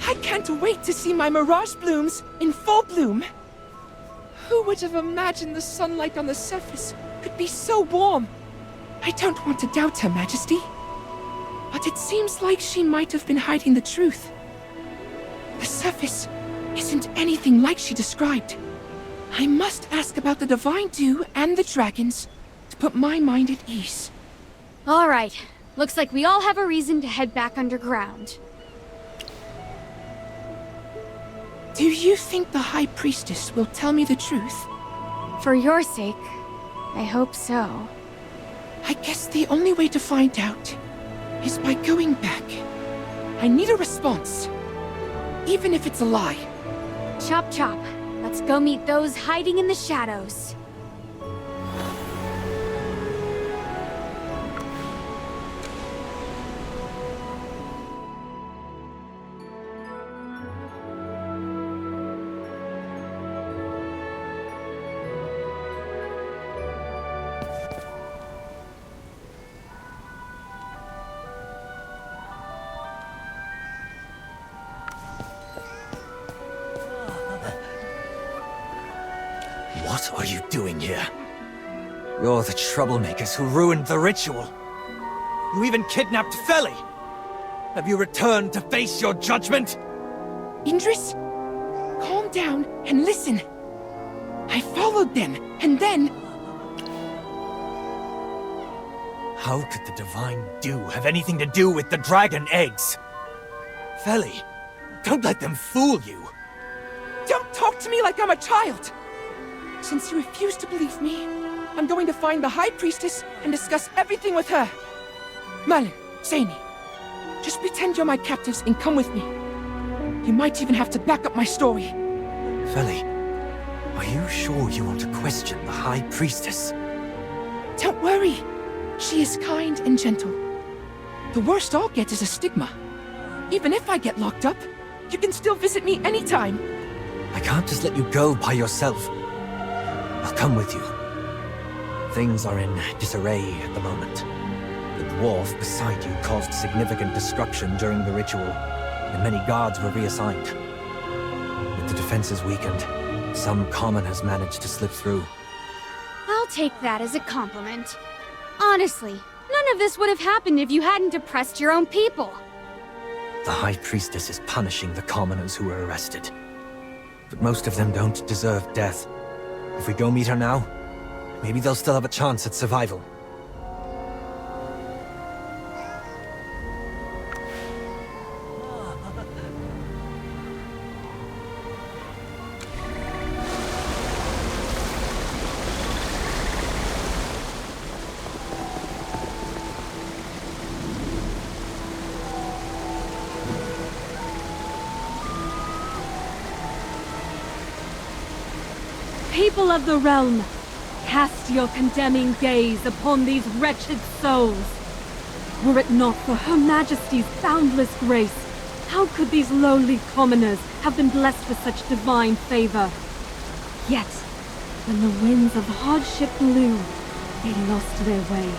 I can't wait to see my mirage blooms in full bloom. Who would have imagined the sunlight on the surface could be so warm? I don't want to doubt Her Majesty, but it seems like she might have been hiding the truth. The surface isn't anything like she described. I must ask about the Divine Dew and the dragons to put my mind at ease. All right. Looks like we all have a reason to head back underground. Do you think the High Priestess will tell me the truth? For your sake, I hope so. I guess the only way to find out is by going back. I need a response, even if it's a lie. Chop chop. Let's go meet those hiding in the shadows. What are you doing here? You're the troublemakers who ruined the ritual. You even kidnapped Feli! Have you returned to face your judgment? Indris, calm down and listen. I followed them, and then... How could the Divine Dew have anything to do with the dragon eggs? Feli, don't let them fool you. Don't talk to me like I'm a child! Since you refuse to believe me, I'm going to find the High Priestess and discuss everything with her. Malin, Saini, just pretend you're my captives and come with me. You might even have to back up my story. Feli, are you sure you want to question the High Priestess? Don't worry. She is kind and gentle. The worst I'll get is a stigma. Even if I get locked up, you can still visit me anytime. I can't just let you go by yourself. I'll come with you. Things are in disarray at the moment. The dwarf beside you caused significant destruction during the ritual, and many guards were reassigned. With the defenses weakened, some commoners managed to slip through. I'll take that as a compliment. Honestly, none of this would have happened if you hadn't oppressed your own people. The High Priestess is punishing the commoners who were arrested. But most of them don't deserve death. If we go meet her now, maybe they'll still have a chance at survival. People of the realm, cast your condemning gaze upon these wretched souls. Were it not for Her Majesty's boundless grace, how could these lowly commoners have been blessed with such divine favor? Yet, when the winds of hardship blew, they lost their way,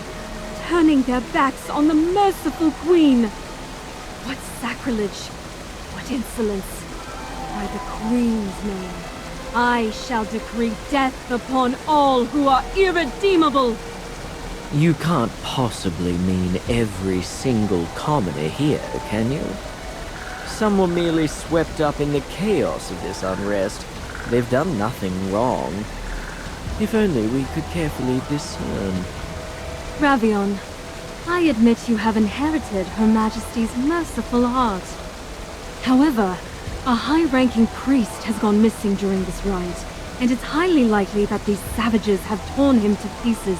turning their backs on the merciful Queen. What sacrilege! What insolence! By the Queen's name, I shall decree death upon all who are irredeemable! You can't possibly mean every single commoner here, can you? Some were merely swept up in the chaos of this unrest. They've done nothing wrong. If only we could carefully discern. Ravion, I admit you have inherited Her Majesty's merciful heart. However, a high-ranking priest has gone missing during this riot, and it's highly likely that these savages have torn him to pieces.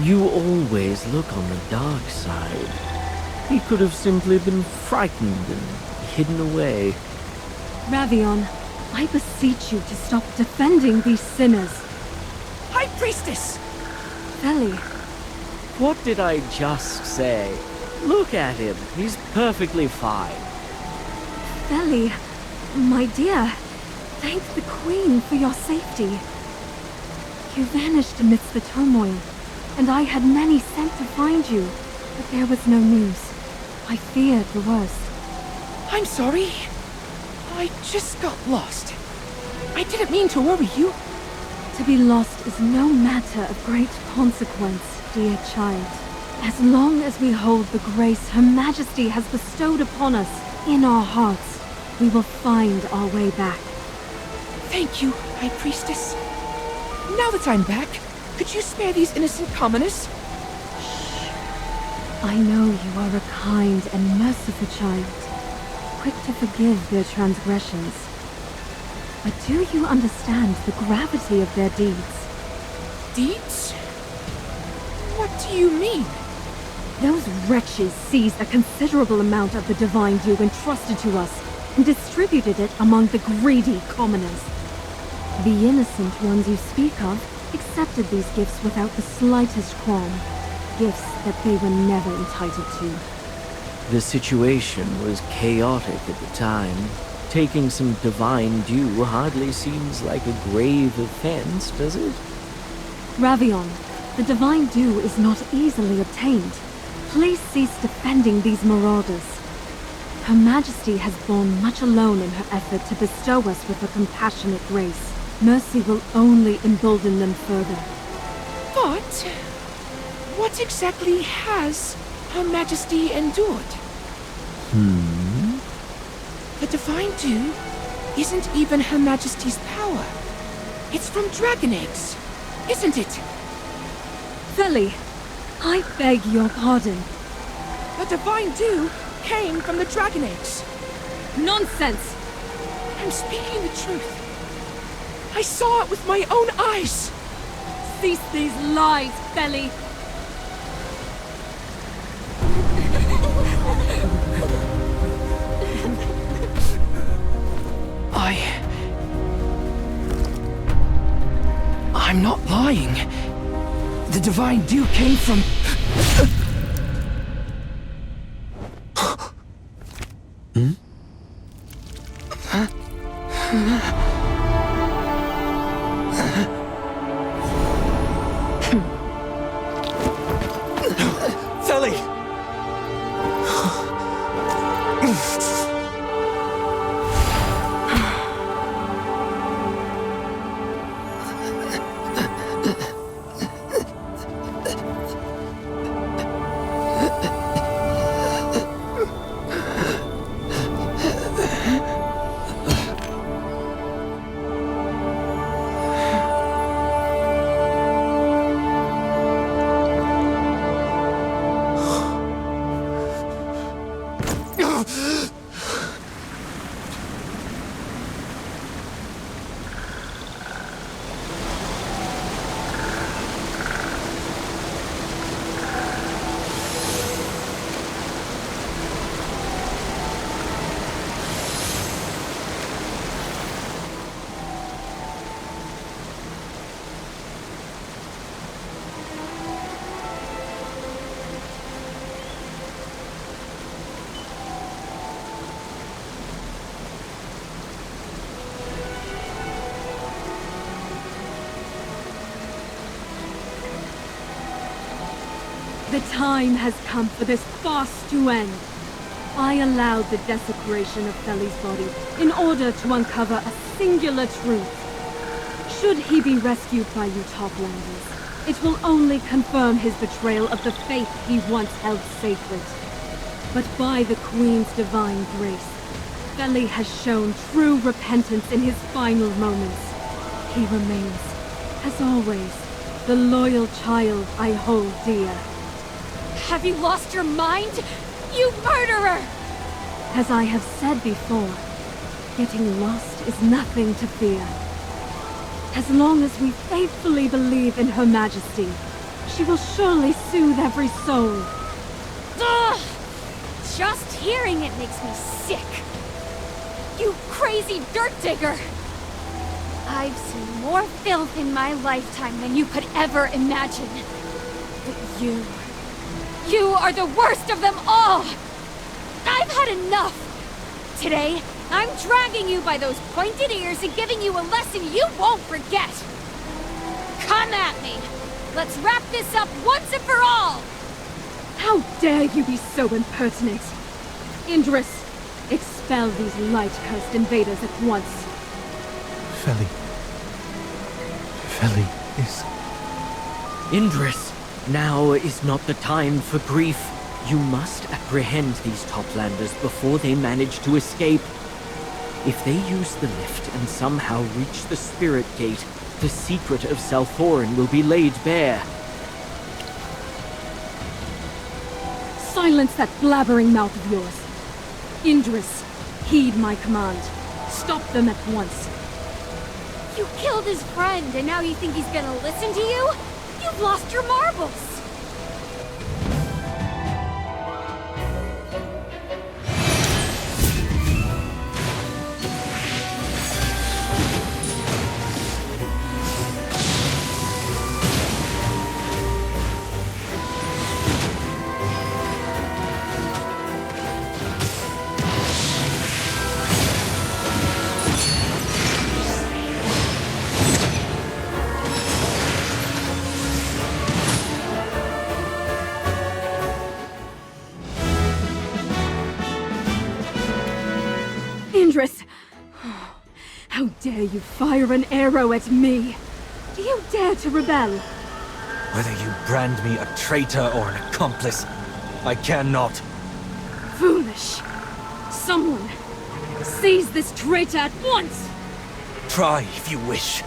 You always look on the dark side. He could have simply been frightened and hidden away. Ravion, I beseech you to stop defending these sinners. High Priestess! Feli. What did I just say? Look at him. He's perfectly fine. Feli, my dear, thank the Queen for your safety. You vanished amidst the turmoil, and I had many sent to find you, but there was no news. I feared the worst. I'm sorry. I just got lost. I didn't mean to worry you. To be lost is no matter of great consequence, dear child. As long as we hold the grace Her Majesty has bestowed upon us in our hearts, we will find our way back. Thank you, High Priestess. Now that I'm back, could you spare these innocent commoners? I know you are a kind and merciful child, quick to forgive their transgressions. But do you understand the gravity of their deeds? Deeds? What do you mean? Those wretches seized a considerable amount of the divine dew entrusted to us and distributed it among the greedy commoners. The innocent ones you speak of accepted these gifts without the slightest qualm. Gifts that they were never entitled to. The situation was chaotic at the time. Taking some divine dew hardly seems like a grave offense, does it? Ravion, the divine dew is not easily obtained. Please cease defending these marauders. Her Majesty has borne much alone in her effort to bestow us with her compassionate grace. Mercy will only embolden them further. But what exactly has Her Majesty endured? The divine dew isn't even Her Majesty's power. It's from dragon eggs, isn't it? Feli, I beg your pardon. The divine dew came from the dragon eggs. Nonsense! I'm speaking the truth. I saw it with my own eyes. Cease these lies, Feli! I'm not lying. The divine dew came from... Feli! The time has come for this farce to end. I allowed the desecration of Feli's body in order to uncover a singular truth. Should he be rescued by you Toplanders, it will only confirm his betrayal of the faith he once held sacred. But by the Queen's divine grace, Feli has shown true repentance in his final moments. He remains, as always, the loyal child I hold dear. Have you lost your mind? You murderer! As I have said before, getting lost is nothing to fear. As long as we faithfully believe in Her Majesty, she will surely soothe every soul. Ugh! Just hearing it makes me sick. You crazy dirt digger! I've seen more filth in my lifetime than you could ever imagine. But you are the worst of them all! I've had enough! Today, I'm dragging you by those pointed ears and giving you a lesson you won't forget! Come at me! Let's wrap this up once and for all! How dare you be so impertinent! Indris, Expel these light-cursed invaders at once. Feli. Feli is... Indris, now is not the time for grief. You must apprehend these Toplanders before they manage to escape. If they use the lift and somehow reach the Spirit Gate, the secret of Salthorin will be laid bare. Silence that blabbering mouth of yours. Indris, heed my command. Stop them at once. You killed his friend, and now you think he's gonna listen to you? You've lost your marbles! Indris! How dare you fire an arrow at me? Do you dare to rebel? Whether you brand me a traitor or an accomplice, I cannot. Foolish! Someone! Seize this traitor at once! Try if you wish.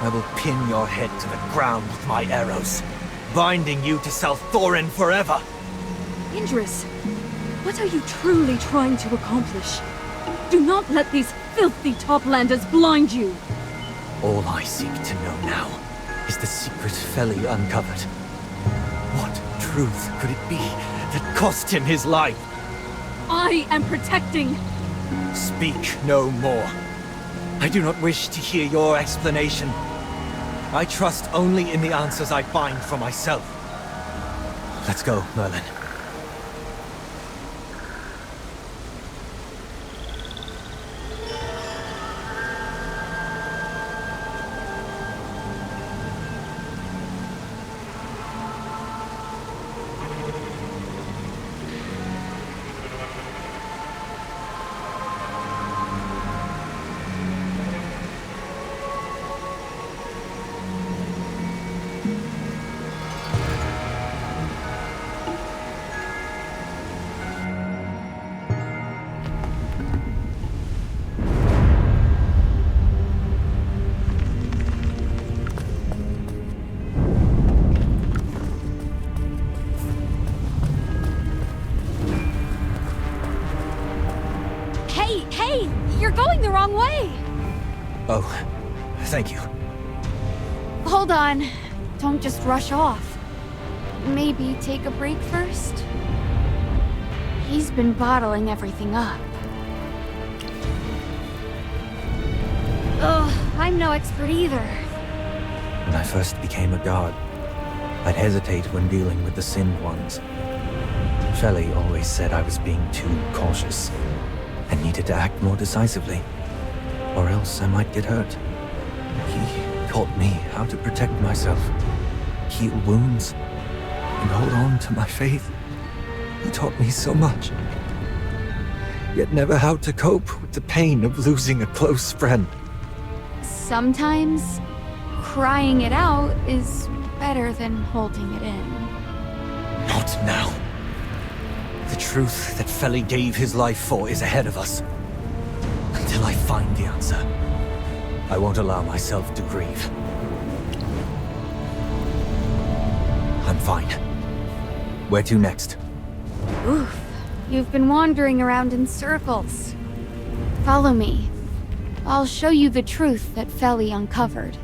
I will pin your head to the ground with my arrows, binding you to Salthorin forever. Indris, what are you truly trying to accomplish? Do not let these filthy Toplanders blind you! All I seek to know now is the secret Feli uncovered. What truth could it be that cost him his life? I am protecting... Speak no more. I do not wish to hear your explanation. I trust only in the answers I find for myself. Let's go, Merlin. Hey! You're going the wrong way! Oh, thank you. Hold on. Don't just rush off. Maybe take a break first? He's been bottling everything up. Ugh, I'm no expert either. When I first became a god, I'd hesitate when dealing with the Sinned Ones. Feli always said I was being too cautious, and needed to act more decisively, or else I might get hurt. He taught me how to protect myself, heal wounds, and hold on to my faith. He taught me so much, yet never how to cope with the pain of losing a close friend. Sometimes, crying it out is better than holding it in. Not now. The truth that Feli gave his life for is ahead of us. Until I find the answer, I won't allow myself to grieve. I'm fine. Where to next? Oof, you've been wandering around in circles. Follow me. I'll show you the truth that Feli uncovered.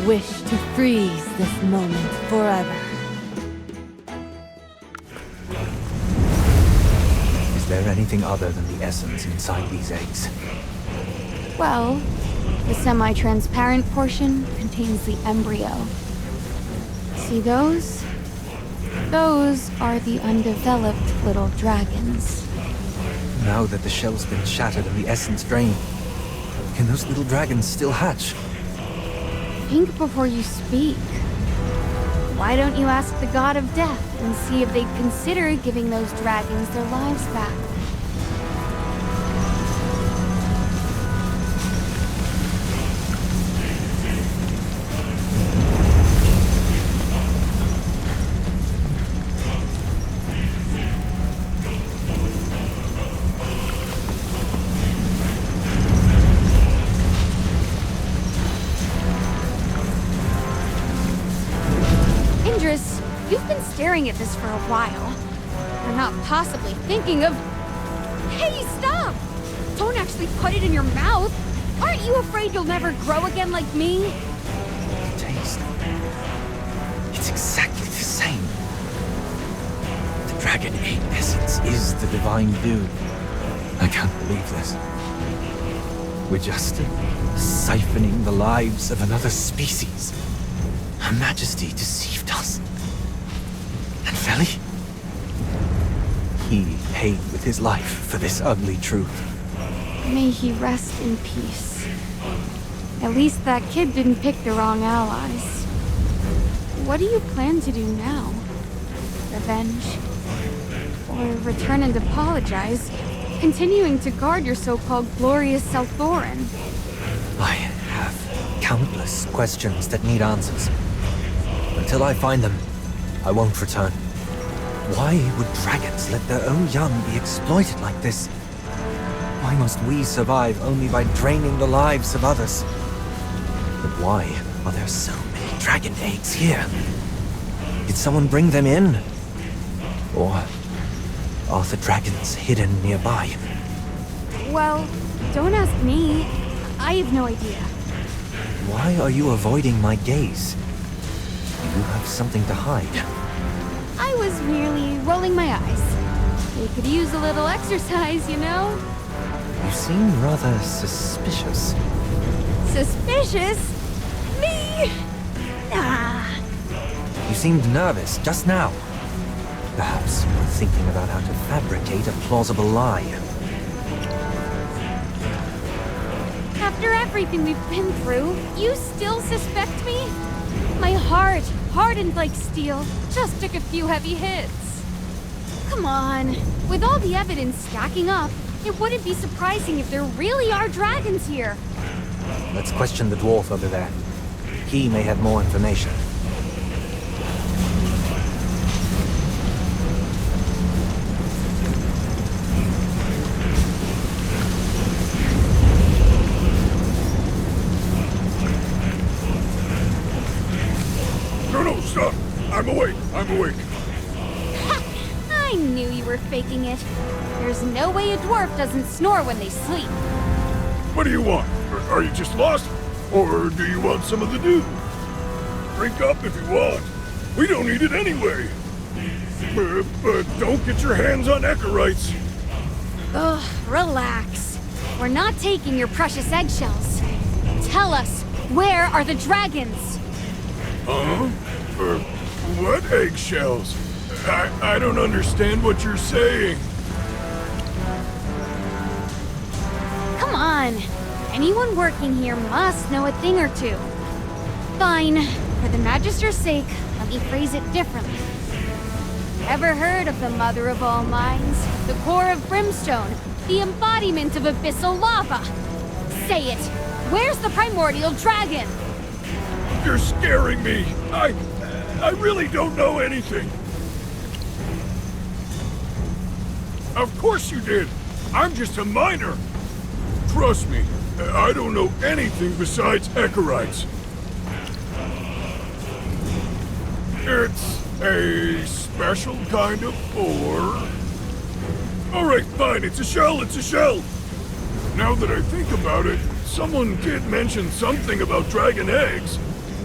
wish to freeze this moment forever. Is there anything other than the essence inside these eggs? Well, the semi-transparent portion contains the embryo. See those? Those are the undeveloped little dragons. Now that the shell's been shattered and the essence drained, can those little dragons still hatch? Think before you speak. Why don't you ask the god of death and see if they'd consider giving those dragons their lives back? You've been staring at this for a while. You're not possibly thinking of... Hey, stop! Don't actually put it in your mouth! Aren't you afraid you'll never grow again like me? The taste. It's exactly the same. The dragon egg essence is the divine dew. I can't believe this. We're just siphoning the lives of another species. Her Majesty deceived us. And Feli? He paid with his life for this ugly truth. May he rest in peace. At least that kid didn't pick the wrong allies. What do you plan to do now? Revenge? Or return and apologize, continuing to guard your so-called glorious Selthorin? I have countless questions that need answers. Until I find them, I won't return. Why would dragons let their own young be exploited like this? Why must we survive only by draining the lives of others? But why are there so many dragon eggs here? Did someone bring them in? Or are the dragons hidden nearby? Well, don't ask me. I have no idea. Why are you avoiding my gaze? You have something to hide. I was merely rolling my eyes. They could use a little exercise, you know? You seem rather suspicious. Suspicious? Me? Nah. You seemed nervous just now. Perhaps you were thinking about how to fabricate a plausible lie. After everything we've been through, you still suspect me? My heart, hardened like steel, just took a few heavy hits. Come on. With all the evidence stacking up, it wouldn't be surprising if there really are dragons here. Let's question the dwarf over there. He may have more information. No, stop! I'm awake! Ha! I knew you were faking it. There's no way a dwarf doesn't snore when they sleep. What do you want? Are you just lost? Or do you want some of the dew? Drink up if you want. We don't need it anyway. But don't get your hands on Echerites. Ugh, relax. We're not taking your precious eggshells. Tell us, where are the dragons? Huh? What eggshells? I don't understand what you're saying. Come on. Anyone working here must know a thing or two. Fine. For the Magister's sake, let me phrase it differently. Ever heard of the Mother of all Minds? The core of brimstone? The embodiment of abyssal lava? Say it! Where's the primordial dragon? You're scaring me. I really don't know anything. Of course you did. I'm just a miner. Trust me, I don't know anything besides Echerites. It's a special kind of ore. Alright, fine, it's a shell. Now that I think about it, someone did mention something about dragon eggs.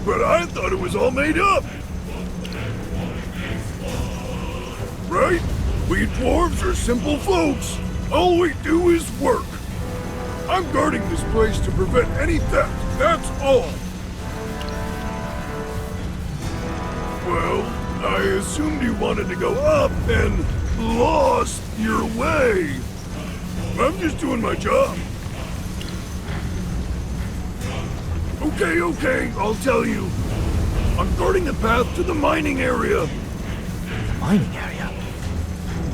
but I thought it was all made up. Right? We dwarves are simple folks. All we do is work. I'm guarding this place to prevent any theft, that's all. Well, I assumed you wanted to go up and lost your way. I'm just doing my job. Okay, I'll tell you. I'm guarding the path to the mining area. The mining area?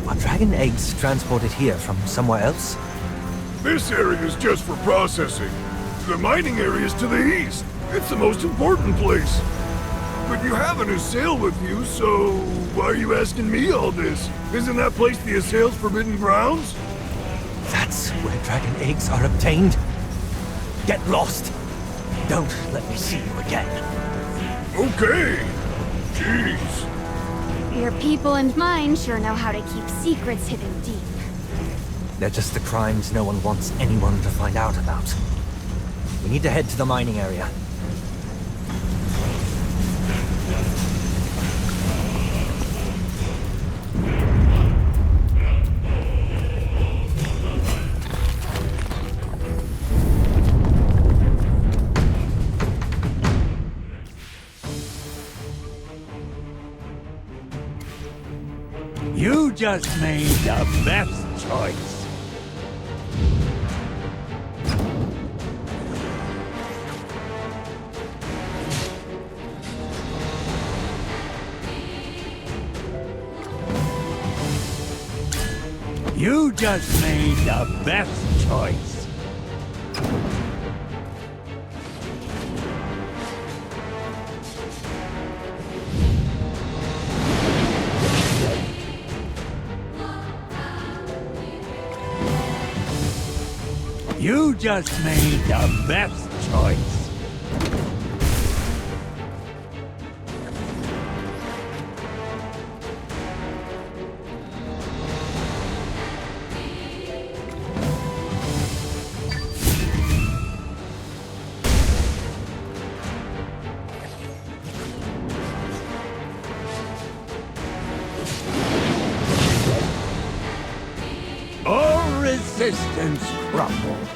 Are dragon eggs transported here from somewhere else? This area is just for processing. The mining area is to the east. It's the most important place. But you have an Assail with you, so why are you asking me all this? Isn't that place the Assail's forbidden grounds? That's where dragon eggs are obtained? Get lost! Don't let me see you again. Okay. Jeez. Your people and mine sure know how to keep secrets hidden deep. They're just the crimes no one wants anyone to find out about. We need to head to the mining area. You just made the best choice. You just made the best choice. You just made the best choice. All resistance crumbles.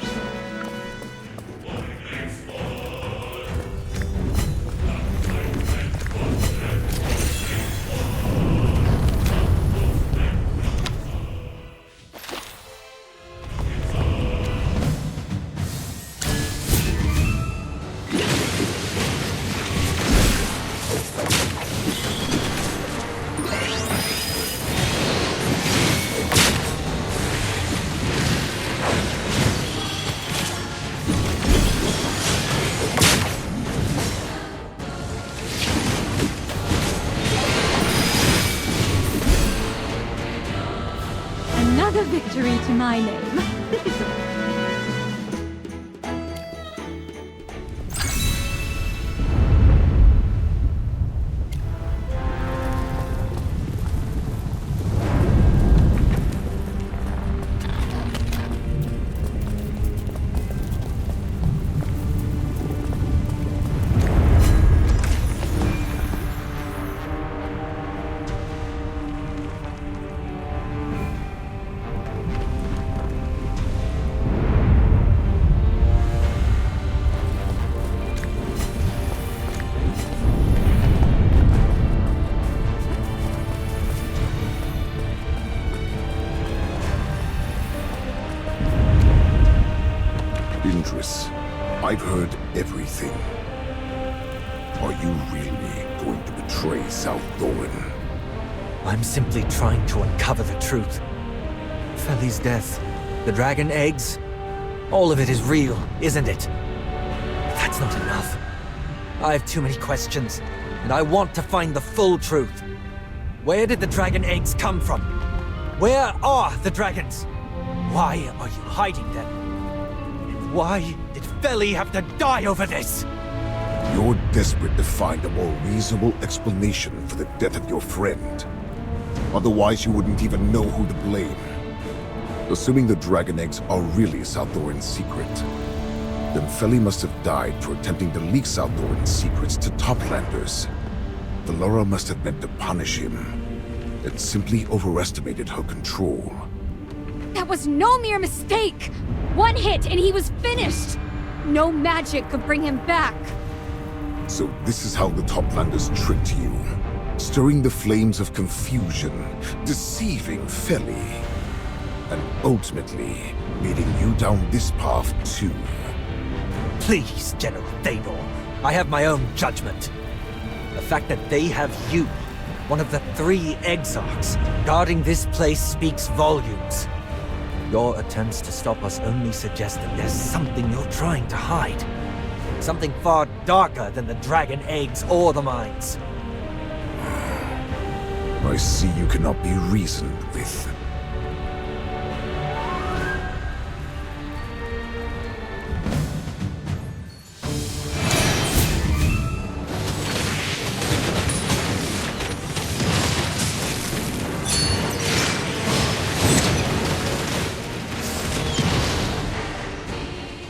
Another victory to my name. Indris, I've heard everything. Are you really going to betray South Thorin? I'm simply trying to uncover the truth. Feli's death, the dragon eggs, all of it is real, isn't it? But that's not enough. I have too many questions, and I want to find the full truth. Where did the dragon eggs come from? Where are the dragons? Why are you hiding them? And why did Feli have to die over this? You're desperate to find a more reasonable explanation for the death of your friend. Otherwise, you wouldn't even know who to blame. Assuming the dragon eggs are really South Thorin's secret, Then Feli must have died for attempting to leak Saldoran secrets to Toplanders. Velara must have meant to punish him, and simply overestimated her control. That was no mere mistake! One hit and he was finished! No magic could bring him back. So this is how the Toplanders tricked you. Stirring the flames of confusion, deceiving Feli, and ultimately leading you down this path too. Please, General Thabor. I have my own judgment. The fact that they have you, one of the 3 Exarchs, guarding this place speaks volumes. Your attempts to stop us only suggest that there's something you're trying to hide. Something far darker than the dragon eggs or the mines. I see you cannot be reasoned with.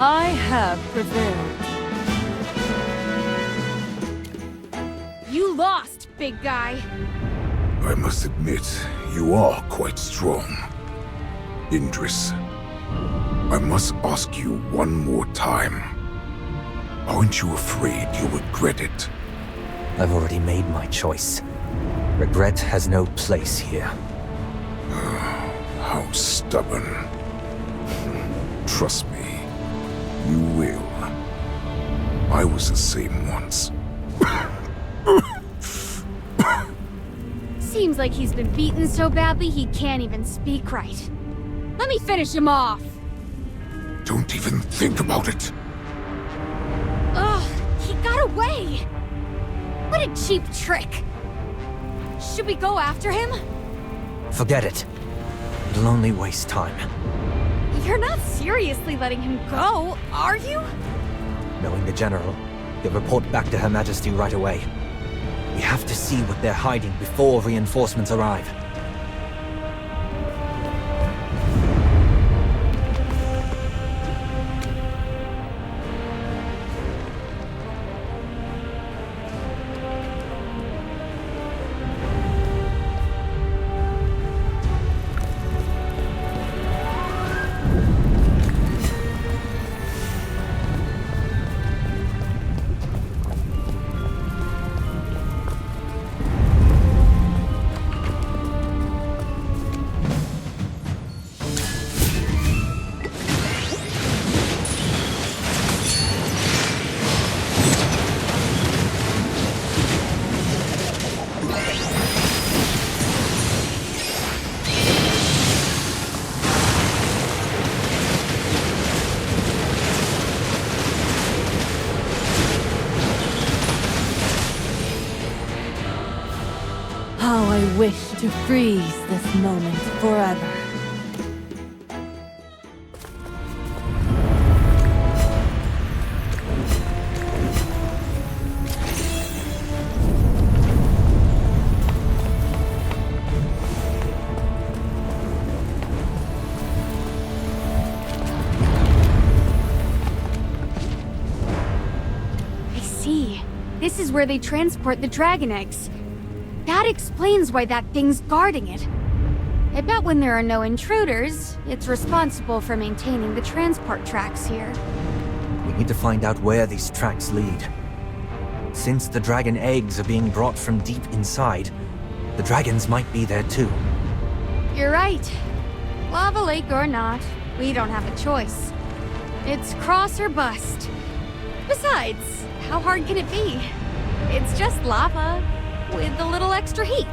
I have prevailed. You lost, big guy. I must admit, you are quite strong. Indris, I must ask you one more time. Aren't you afraid you'll regret it? I've already made my choice. Regret has no place here. How stubborn. Trust me, you will. I was the same once. Seems like he's been beaten so badly he can't even speak right. Let me finish him off! Don't even think about it. Ugh, he got away! What a cheap trick! Should we go after him? Forget it. It'll only waste time. You're not seriously letting him go, are you? Knowing the General, he'll report back to Her Majesty right away. We have to see what they're hiding before reinforcements arrive. How I wish to freeze this moment forever. I see. This is where they transport the dragon eggs. That explains why that thing's guarding it. I bet when there are no intruders, it's responsible for maintaining the transport tracks here. We need to find out where these tracks lead. Since the dragon eggs are being brought from deep inside, the dragons might be there too. You're right. Lava Lake or not, we don't have a choice. It's cross or bust. Besides, how hard can it be? It's just lava, with a little extra heat.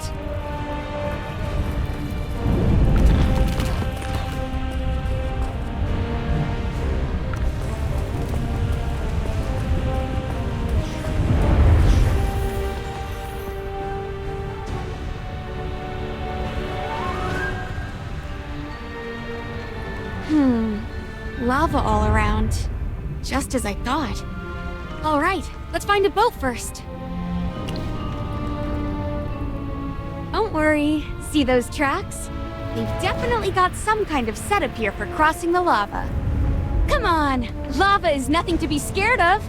Lava all around. Just as I thought. All right, let's find a boat first. Don't worry. See those tracks? They've definitely got some kind of setup here for crossing the lava. Come on, lava is nothing to be scared of.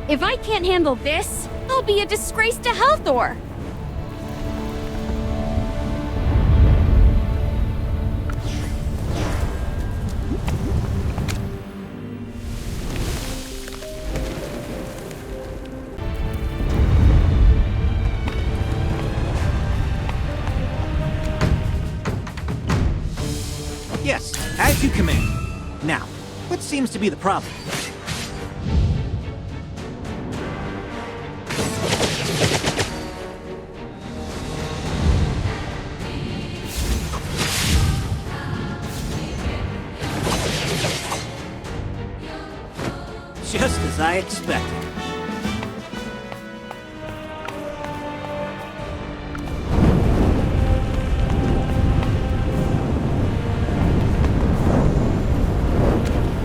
If I can't handle this, I'll be a disgrace to Helthor. Yes, as you command. Now, what seems to be the problem? Just as I expected.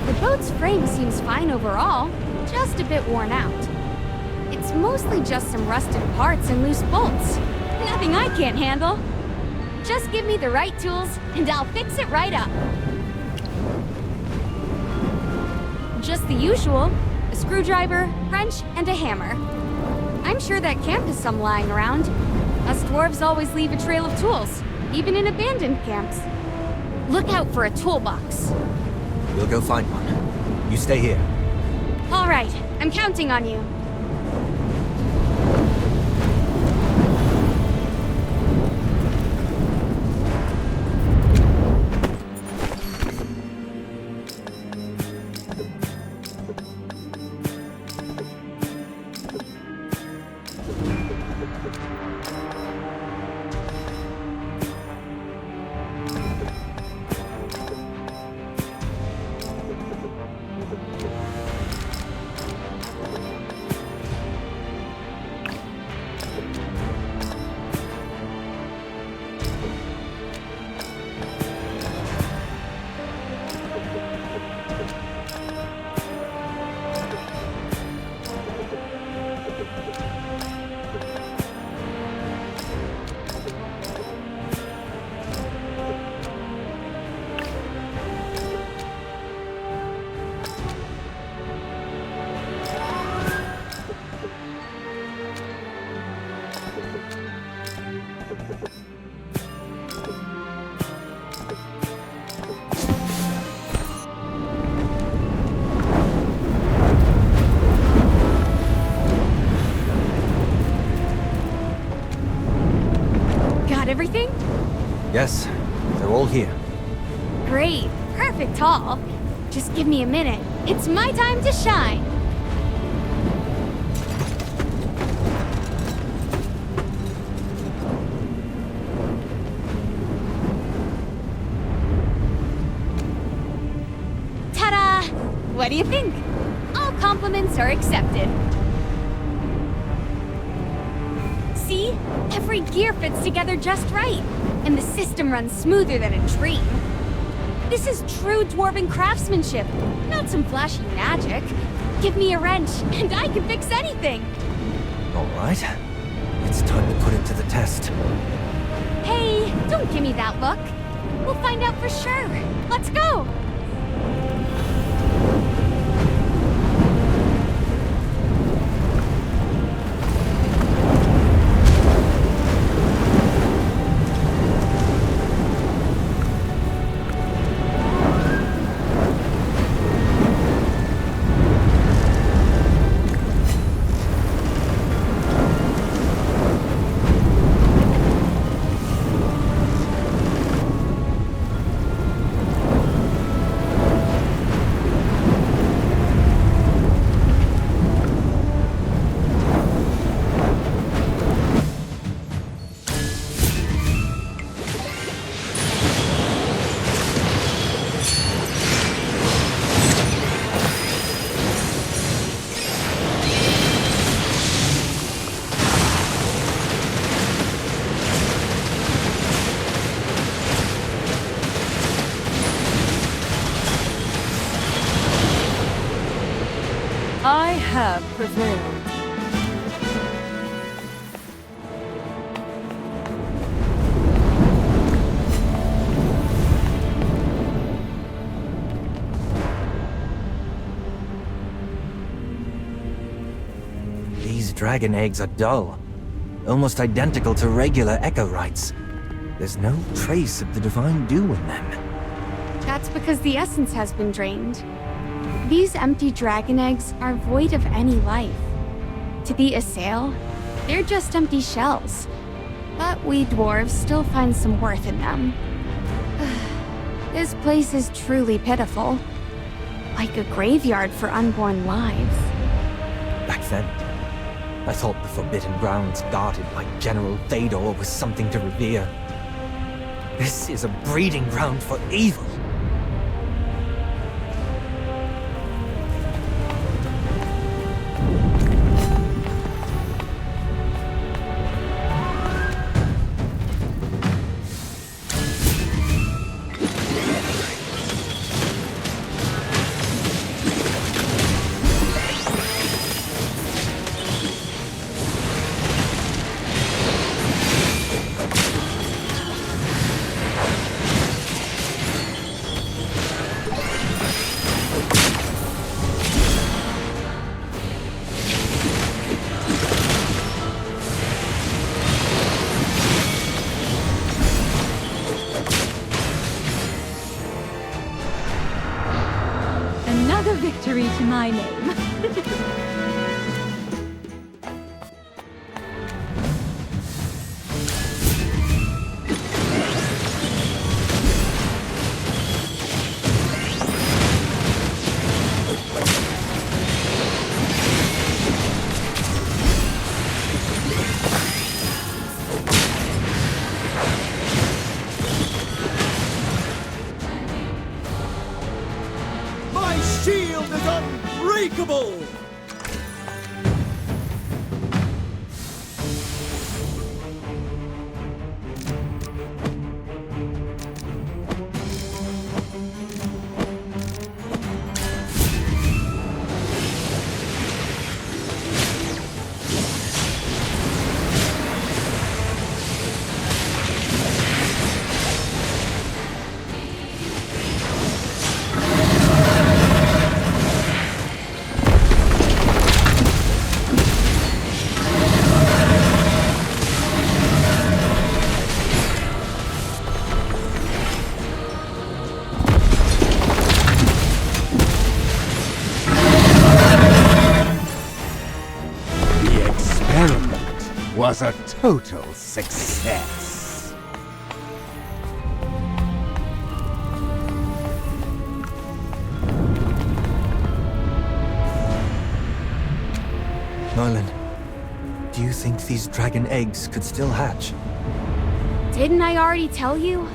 The boat's frame seems fine overall, just a bit worn out. It's mostly just some rusted parts and loose bolts. Nothing I can't handle. Just give me the right tools, and I'll fix it right up. Just the usual. A screwdriver, wrench, and a hammer. I'm sure that camp has some lying around. Us dwarves always leave a trail of tools, even in abandoned camps. Look out for a toolbox. We'll go find one. You stay here. All right, I'm counting on you. Everything? Yes, they're all here. Great. Perfect haul. Just give me a minute. It's my time to shine. Ta-da! What do you think? All compliments are accepted. See? Every gear fits together just right, and the system runs smoother than a dream. This is true dwarven craftsmanship, not some flashy magic. Give me a wrench, and I can fix anything. All right. It's time to put it to the test. Hey, don't give me that look. We'll find out for sure. Let's go! I have prevailed. dragon eggs are dull, almost identical to regular echorites. There's no trace of the divine dew in them. That's because the essence has been drained. These empty dragon eggs are void of any life. To the Assail, they're just empty shells. But we dwarves still find some worth in them. This place is truly pitiful. Like a graveyard for unborn lives. Back then, I thought the Forbidden Grounds guarded by General Thedor was something to revere. This is a breeding ground for evil. Another victory to my name. My shield is unbreakable! Was a total success. Merlin, do you think these dragon eggs could still hatch? Didn't I already tell you?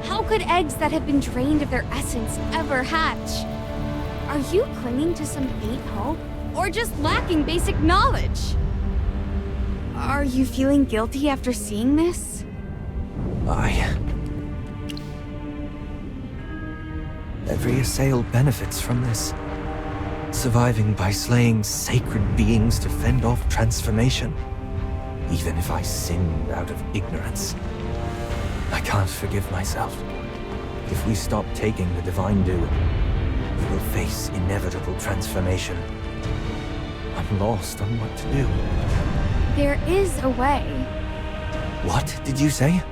How could eggs that have been drained of their essence ever hatch? Are you clinging to some faint hope? Or just lacking basic knowledge? Are you feeling guilty after seeing this? Every Assail benefits from this. Surviving by slaying sacred beings to fend off transformation. Even if I sinned out of ignorance. I can't forgive myself. If we stop taking the Divine Dew, we will face inevitable transformation. I'm lost on what to do. There is a way. What did you say?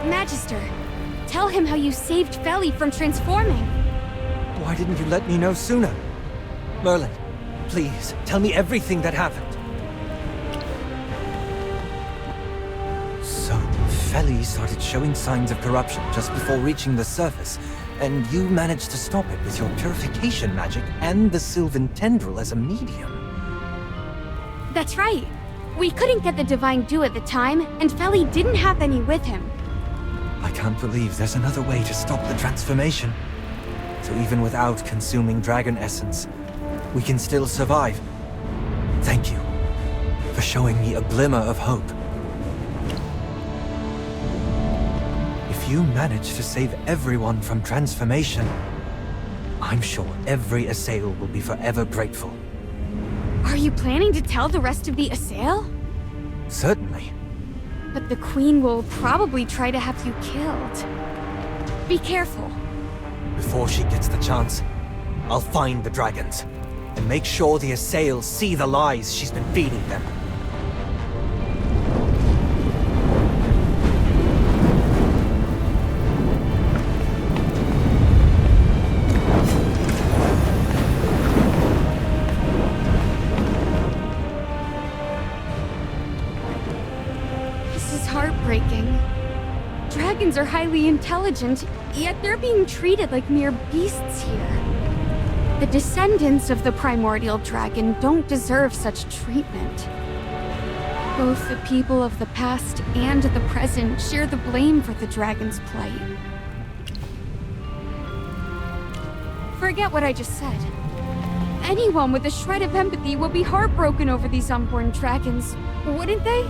Magister, tell him how you saved Feli from transforming. Why didn't you let me know sooner? Merlin, please, tell me everything that happened. So, Feli started showing signs of corruption just before reaching the surface, and you managed to stop it with your purification magic and the Sylvan Tendril as a medium. That's right. We couldn't get the Divine Dew at the time, and Feli didn't have any with him. I can't believe there's another way to stop the transformation. So even without consuming dragon essence, we can still survive. Thank you for showing me a glimmer of hope. If you manage to save everyone from transformation, I'm sure every Assail will be forever grateful. Are you planning to tell the rest of the Assail? Certainly. But the Queen will probably try to have you killed. Be careful. Before she gets the chance, I'll find the dragons. and make sure the assails see the lies she's been feeding them. This is heartbreaking. Dragons are highly intelligent, yet they're being treated like mere beasts here. The descendants of the primordial dragon don't deserve such treatment. Both the people of the past and the present share the blame for the dragon's plight. Forget what I just said. Anyone with a shred of empathy will be heartbroken over these unborn dragons, wouldn't they?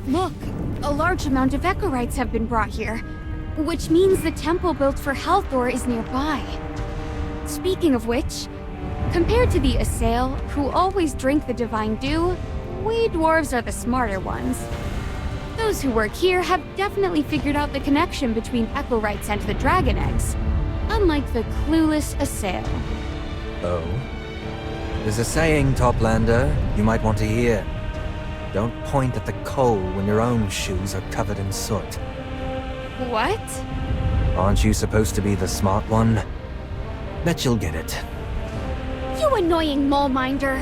Look, a large amount of Echorites have been brought here, which means the temple built for Helthor is nearby. Speaking of which, compared to the Assail, who always drink the divine dew, we dwarves are the smarter ones. Those who work here have definitely figured out the connection between Echorites and the dragon eggs, unlike the clueless Assail. Oh? There's a saying, Toplander, you might want to hear. Don't point at the coal when your own shoes are covered in soot. What? Aren't you supposed to be the smart one? Bet you'll get it. You annoying mole-minder!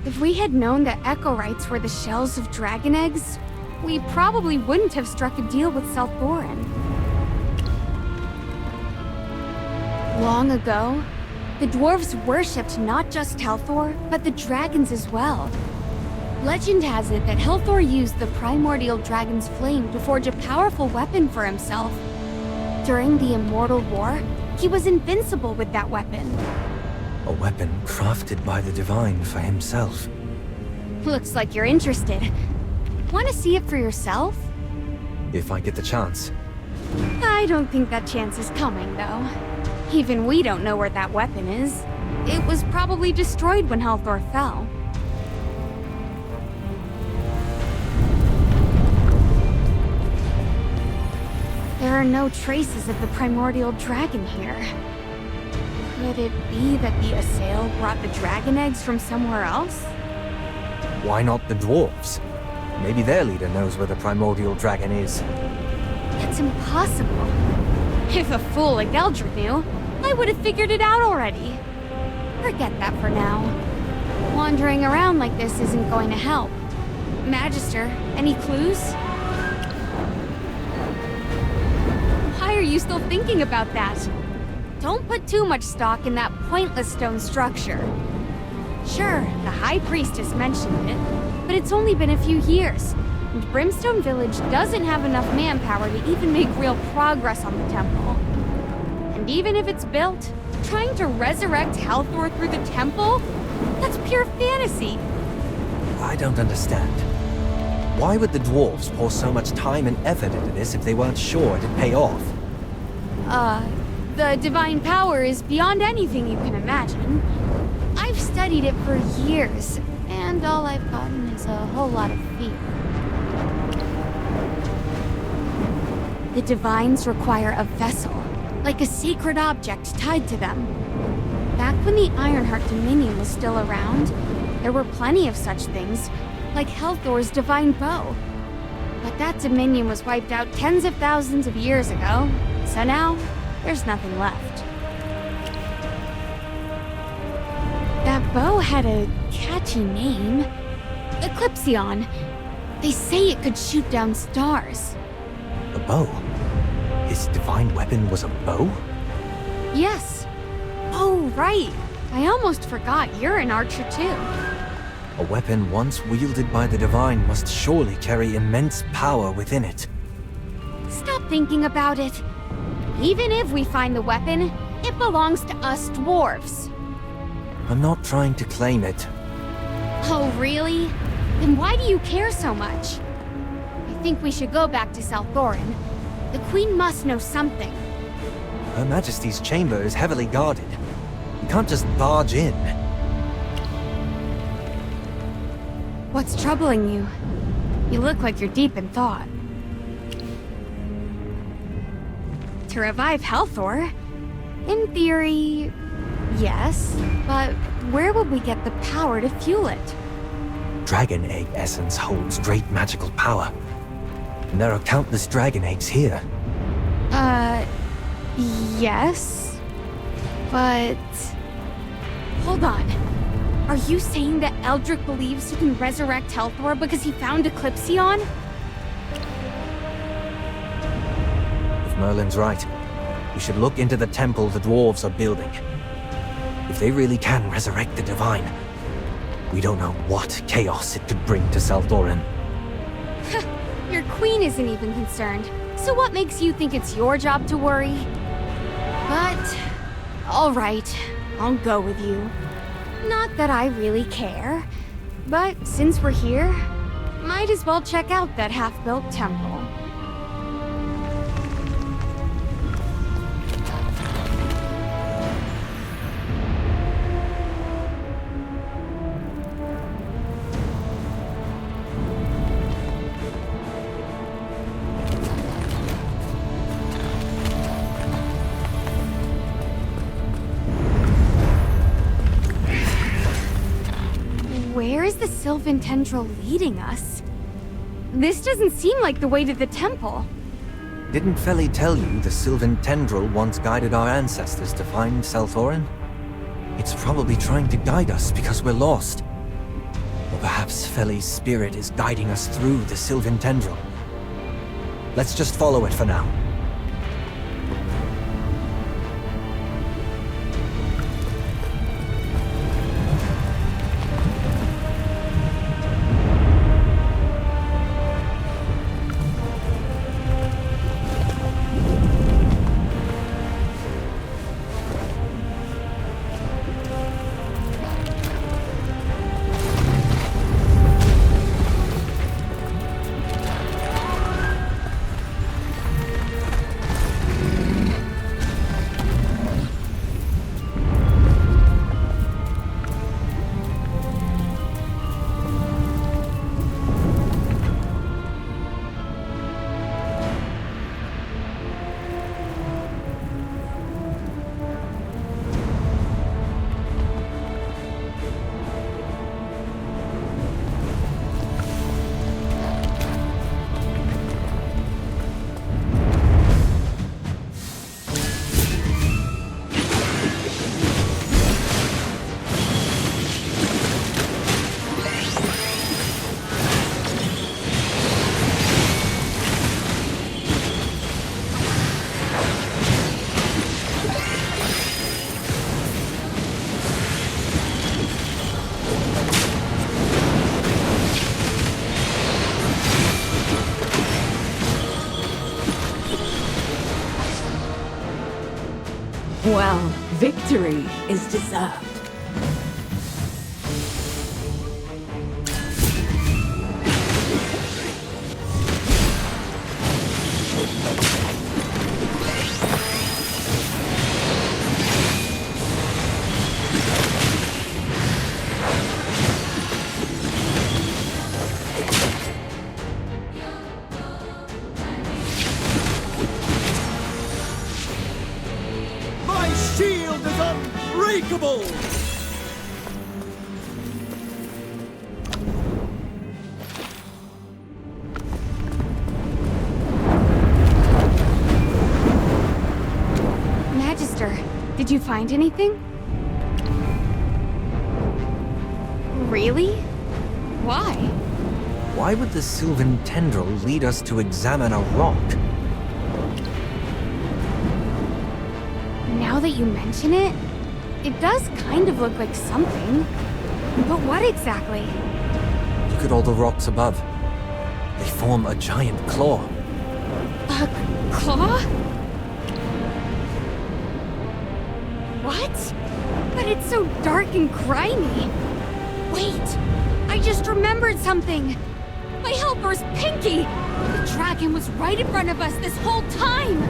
If we had known that Echorites were the shells of dragon eggs, we probably wouldn't have struck a deal with Selthorin. Long ago, the dwarves worshipped not just Helthor, but the dragons as well. Legend has it that Helthor used the primordial dragon's flame to forge a powerful weapon for himself. During the Immortal War, he was invincible with that weapon. A weapon crafted by the Divine for himself. Looks like you're interested. Want to see it for yourself? If I get the chance. I don't think that chance is coming, though. Even we don't know where that weapon is. It was probably destroyed when Helthor fell. There are no traces of the primordial dragon here. Could it be that the Assail brought the dragon eggs from somewhere else? Why not the dwarves? Maybe their leader knows where the primordial dragon is. That's impossible. If a fool like Eldred knew, I would have figured it out already. Forget that for now. Wandering around like this isn't going to help. Magister, any clues? Why are you still thinking about that? Don't put too much stock in that pointless stone structure. Sure, the High Priestess mentioned it, but it's only been a few years, and Brimstone Village doesn't have enough manpower to even make real progress on the temple. And even if it's built, trying to resurrect Helthor through the temple? That's pure fantasy. I don't understand. Why would the dwarves pour so much time and effort into this if they weren't sure it'd pay off? The divine power is beyond anything you can imagine. I've studied it for years, and all I've gotten is a whole lot of fear. The divines require a vessel, like a sacred object tied to them. Back when the Ironheart Dominion was still around, there were plenty of such things, like Helthor's divine bow. But that Dominion was wiped out tens of thousands of years ago, so now there's nothing left. That bow had a catchy name. Eclipsion. They say it could shoot down stars. A bow? His divine weapon was a bow? Yes. Oh, right. I almost forgot you're an archer too. A weapon once wielded by the Divine must surely carry immense power within it. Stop thinking about it. Even if we find the weapon, it belongs to us dwarves. I'm not trying to claim it. Oh, really? Then why do you care so much? I think we should go back to South Thorin. The Queen must know something. Her Majesty's chamber is heavily guarded. You can't just barge in. What's troubling you? You look like you're deep in thought. To revive Helthor? In theory, yes. But where would we get the power to fuel it? Dragon egg essence holds great magical power. And there are countless dragon eggs here. Yes. But... hold on. Are you saying that Eldrick believes he can resurrect Helthor because he found Eclipsion? If Merlin's right, we should look into the temple the dwarves are building. If they really can resurrect the Divine, we don't know what chaos it could bring to Salthorin. Your queen isn't even concerned, so what makes you think it's your job to worry? But... alright, I'll go with you. Not that I really care, but since we're here, might as well check out that half-built temple. Where is the Sylvan Tendril leading us? This doesn't seem like the way to the temple. Didn't Feli tell you the Sylvan Tendril once guided our ancestors to find Salthorin? It's probably trying to guide us because we're lost. Or perhaps Feli's spirit is guiding us through the Sylvan Tendril. Let's just follow it for now. Well, victory is deserved. Shield is unbreakable! Magister, did you find anything? Really? Why? Why would the Sylvan Tendril lead us to examine a rock? Now that you mention it, it does kind of look like something. But what exactly? Look at all the rocks above. They form a giant claw. A claw? What? But it's so dark and grimy. Wait, I just remembered something. My helper's Pinky! The dragon was right in front of us this whole time!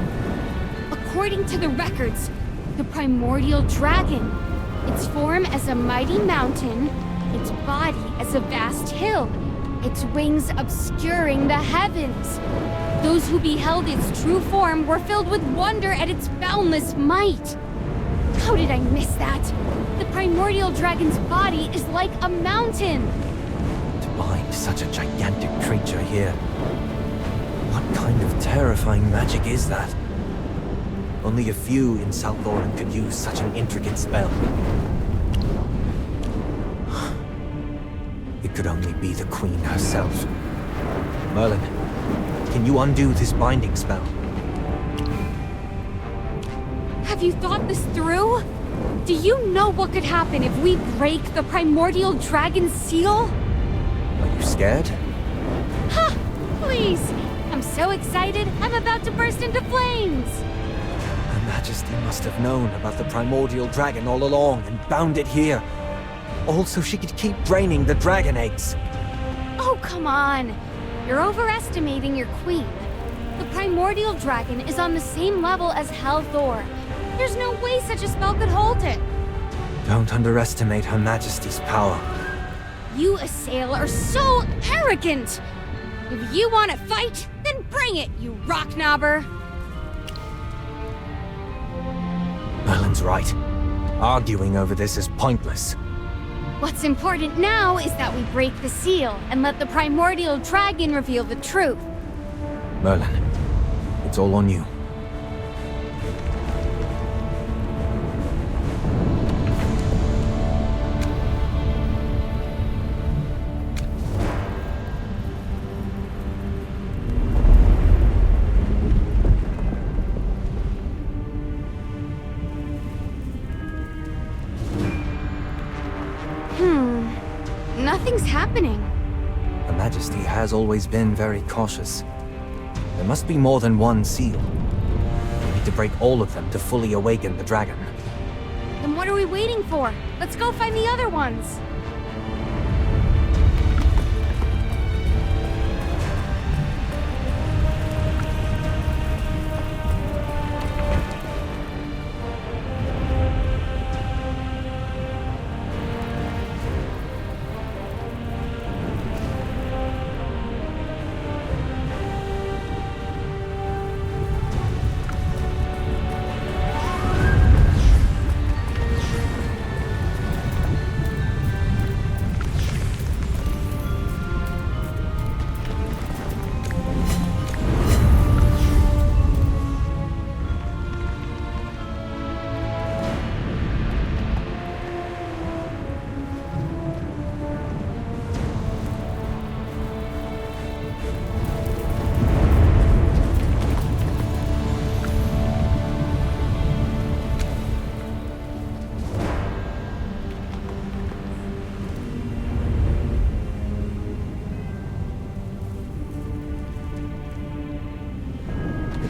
According to the records, the primordial dragon, its form as a mighty mountain, its body as a vast hill, its wings obscuring the heavens. Those who beheld its true form were filled with wonder at its boundless might. How did I miss that? The primordial dragon's body is like a mountain. To bind such a gigantic creature here. What kind of terrifying magic is that? Only a few in Salthoran could use such an intricate spell. It could only be the Queen herself. Merlin, can you undo this binding spell? Have you thought this through? Do you know what could happen if we break the primordial dragon's seal? Are you scared? Ha! Please! I'm so excited, I'm about to burst into flames! Her Majesty must have known about the primordial dragon all along and bound it here. All so she could keep draining the dragon eggs. Oh, come on! You're overestimating your queen. The primordial dragon is on the same level as Hellthor. There's no way such a spell could hold it. Don't underestimate Her Majesty's power. You, Assail, are so arrogant! If you want to fight, then bring it, you rock-knobber! Merlin's right. Arguing over this is pointless. What's important now is that we break the seal and let the primordial dragon reveal the truth. Merlin, it's all on you. Nothing's happening. Her Majesty has always been very cautious. There must be more than one seal. We need to break all of them to fully awaken the dragon. Then what are we waiting for? Let's go find the other ones.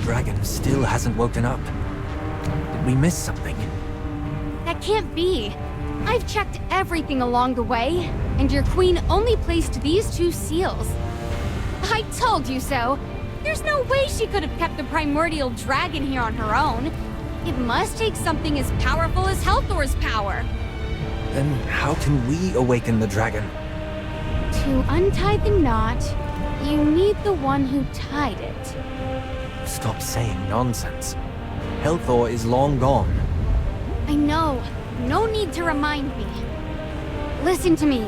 Dragon still hasn't woken up. Did we miss something? That can't be. I've checked everything along the way, and your queen only placed these two seals. I told you so. There's no way she could have kept the primordial dragon here on her own. It must take something as powerful as Hellthor's power. Then how can we awaken the dragon? To untie the knot, you need the one who tied it. Stop saying nonsense. Hellthor is long gone. I know. No need to remind me. Listen to me.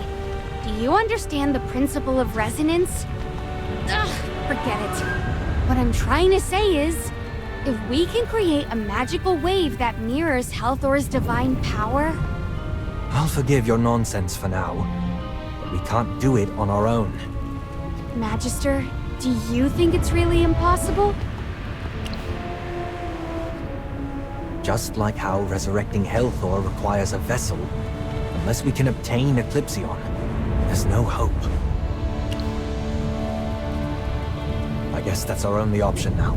Do you understand the principle of resonance? Ugh, forget it. What I'm trying to say is, if we can create a magical wave that mirrors Hellthor's divine power... I'll forgive your nonsense for now, but we can't do it on our own. Magister, do you think it's really impossible? Just like how resurrecting Hellthor requires a vessel, unless we can obtain Eclipsion, there's no hope. guess that's our only option now.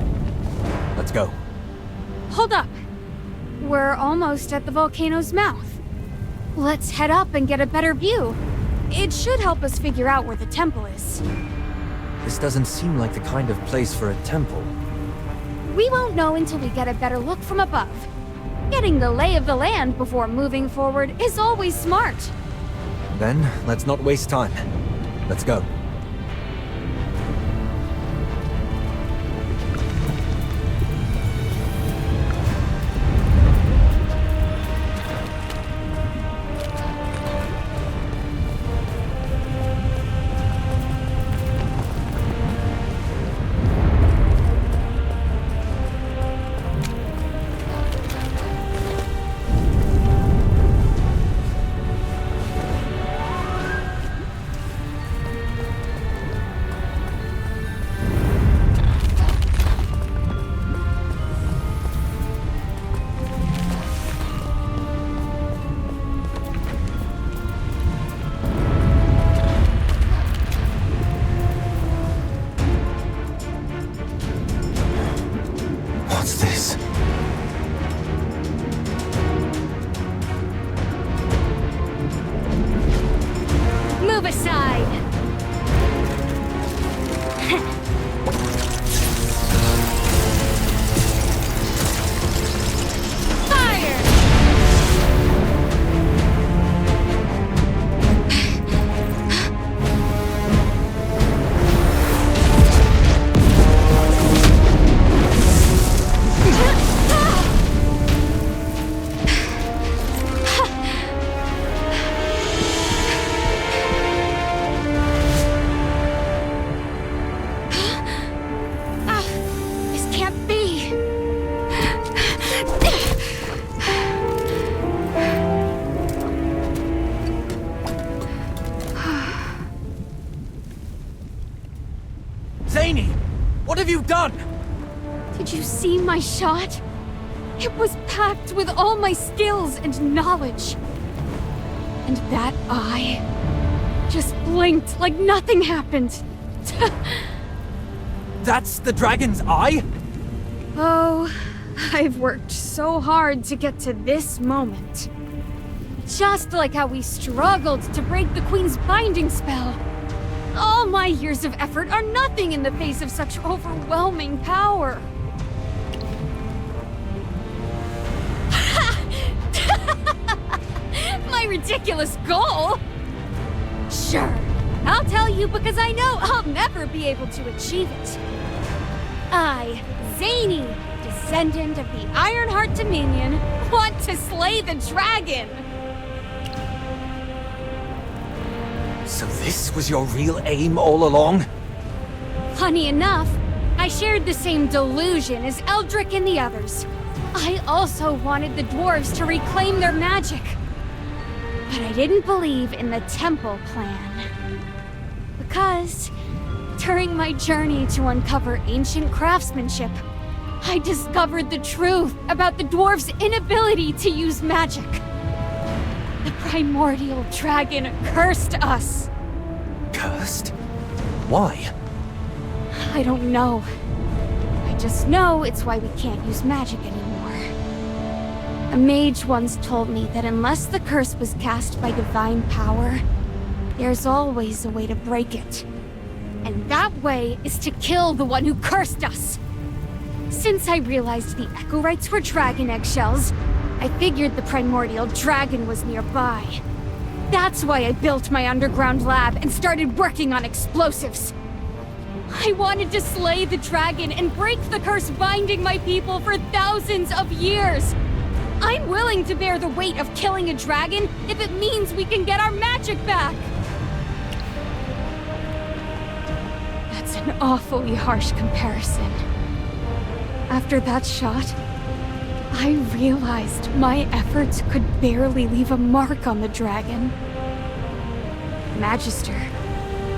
Let's go. Hold up. We're almost at the volcano's mouth. Let's head up and get a better view. It should help us figure out where the temple is. This doesn't seem like the kind of place for a temple. We won't know until we get a better look from above. Getting the lay of the land before moving forward is always smart. Then, let's not waste time. Let's go. What's this? Move aside! Fire! This can't be. Zany! What have you done? Did you see my shot? It was packed with all my skills and knowledge. And that eye just blinked like nothing happened. That's the dragon's eye? Oh, I've worked so hard to get to this moment. Just like how we struggled to break the Queen's binding spell. All my years of effort are nothing in the face of such overwhelming power. My ridiculous goal? Sure, I'll tell you because I know I'll never be able to achieve it. I, Zany, descendant of the Ironheart Dominion, want to slay the dragon! So this was your real aim all along? Funny enough, I shared the same delusion as Eldrick and the others. I also wanted the dwarves to reclaim their magic. But I didn't believe in the temple plan. Because during my journey to uncover ancient craftsmanship, I discovered the truth about the dwarves' inability to use magic. The primordial dragon cursed us. Cursed? Why? I don't know. I just know it's why we can't use magic anymore. A mage once told me that unless the curse was cast by divine power, there's always a way to break it. And that way is to kill the one who cursed us. Since I realized the Echo Rites were dragon eggshells, I figured the primordial dragon was nearby. That's why I built my underground lab and started working on explosives. I wanted to slay the dragon and break the curse binding my people for thousands of years. I'm willing to bear the weight of killing a dragon if it means we can get our magic back. That's an awfully harsh comparison. After that shot, I realized my efforts could barely leave a mark on the dragon. Magister,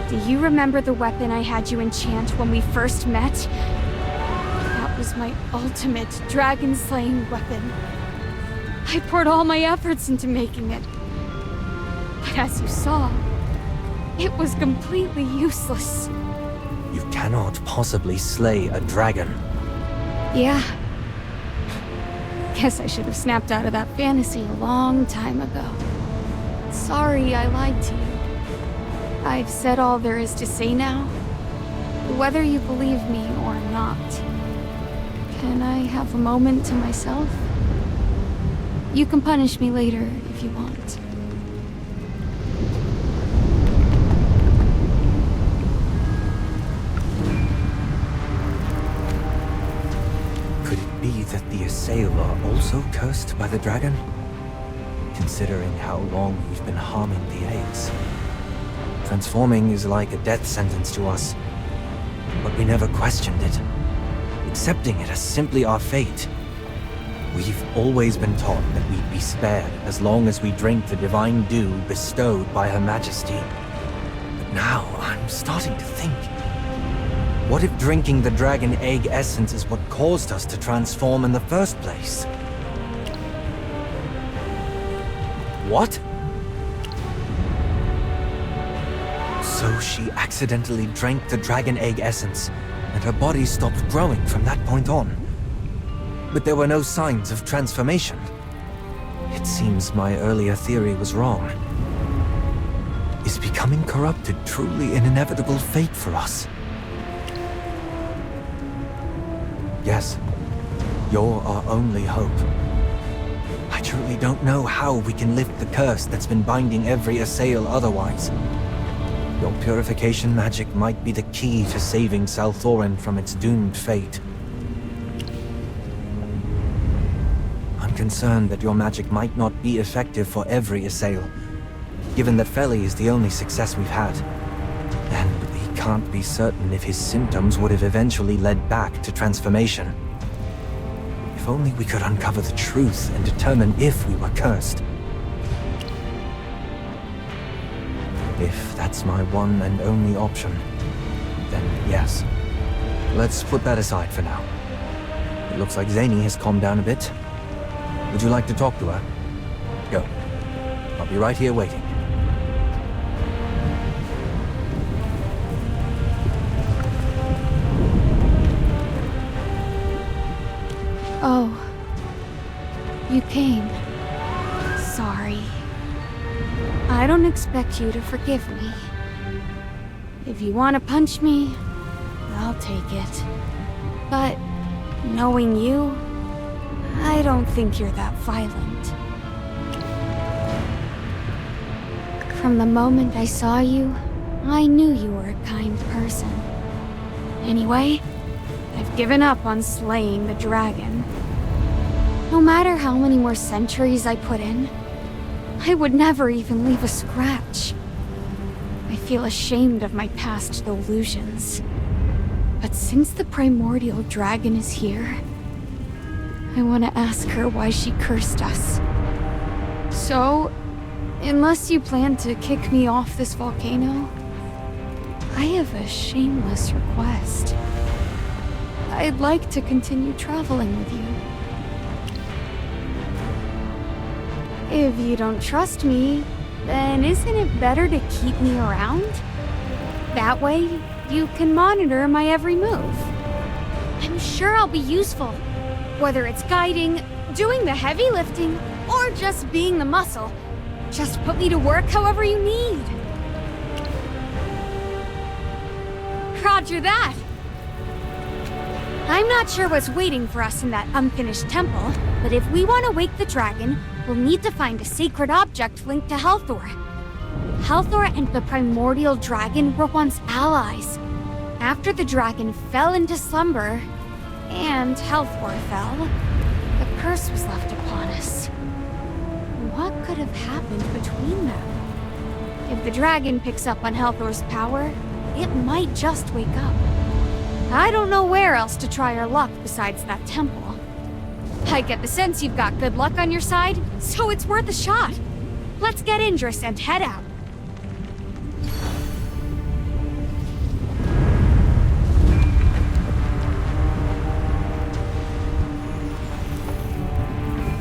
do you remember the weapon I had you enchant when we first met? That was my ultimate dragon-slaying weapon. I poured all my efforts into making it. But as you saw, it was completely useless. You cannot possibly slay a dragon. Yeah. Guess I should have snapped out of that fantasy a long time ago. Sorry I lied to you. I've said all there is to say now. Whether you believe me or not. Can I have a moment to myself? You can punish me later if you want. Could it be that the Assail are also cursed by the dragon? Considering how long we've been harming the eggs. Transforming is like a death sentence to us. But we never questioned it. Accepting it as simply our fate. We've always been taught that we'd be spared as long as we drink the divine dew bestowed by Her Majesty. But now I'm starting to think. What if drinking the dragon egg essence is what caused us to transform in the first place? What? So she accidentally drank the dragon egg essence, and her body stopped growing from that point on. But there were no signs of transformation. It seems my earlier theory was wrong. Is becoming corrupted truly an inevitable fate for us? Yes, you're our only hope. I truly don't know how we can lift the curse that's been binding every Assail otherwise. Your purification magic might be the key to saving Salthorin from its doomed fate. I'm concerned that your magic might not be effective for every Assail, given that Feli is the only success we've had. And we can't be certain if his symptoms would have eventually led back to transformation. If only we could uncover the truth and determine if we were cursed. If that's my one and only option, then yes. Let's put that aside for now. It looks like Zany has calmed down a bit. Would you like to talk to her? Go. I'll be right here waiting. Oh. You came. Sorry. I don't expect you to forgive me. If you want to punch me, I'll take it. But knowing you, I don't think you're that violent. From the moment I saw you, I knew you were a kind person. Anyway, I've given up on slaying the dragon. No matter how many more centuries I put in, I would never even leave a scratch. I feel ashamed of my past delusions. But since the primordial dragon is here, I want to ask her why she cursed us. So, unless you plan to kick me off this volcano, I have a shameless request. I'd like to continue traveling with you. If you don't trust me, then isn't it better to keep me around? That way, you can monitor my every move. I'm sure I'll be useful. Whether it's guiding, doing the heavy lifting, or just being the muscle. Just put me to work however you need. Roger that. I'm not sure what's waiting for us in that unfinished temple, but if we want to wake the dragon, we'll need to find a sacred object linked to Helthor. Helthor and the primordial dragon were once allies. After the dragon fell into slumber, and Helthor fell, the curse was left upon us. What could have happened between them? If the dragon picks up on Helthor's power, it might just wake up. I don't know where else to try our luck besides that temple. I get the sense you've got good luck on your side, so it's worth a shot. Let's get Indris and head out.